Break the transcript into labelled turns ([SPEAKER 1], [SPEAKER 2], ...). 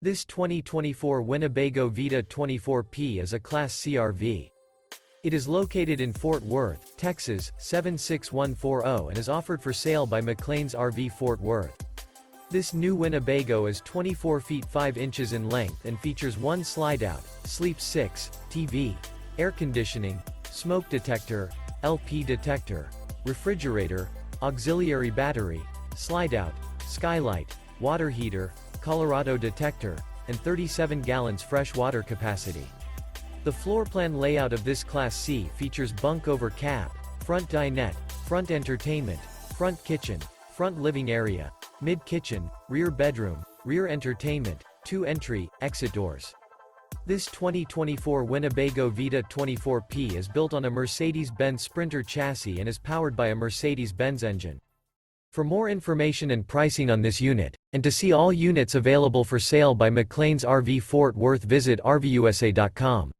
[SPEAKER 1] This 2024 Winnebago Vita 24P is a Class C RV. It is located in Fort Worth, Texas, 76140 and is offered for sale by McClain's RV Fort Worth. This new Winnebago is 24 feet 5 inches in length and features one slide-out, sleep 6, TV, air conditioning, smoke detector, LP detector, refrigerator, auxiliary battery, slide-out, skylight, water heater, Colorado detector, and 37 gallons fresh water capacity. The floor plan layout of this Class C features bunk over cab, front dinette, front entertainment, front kitchen, front living area, mid-kitchen, rear bedroom, rear entertainment, 2 entry, exit doors. This 2024 Winnebago Vita 24P is built on a Mercedes-Benz Sprinter chassis and is powered by a Mercedes-Benz engine. For more information and pricing on this unit, and to see all units available for sale by McClain's RV Fort Worth, visit RVUSA.com.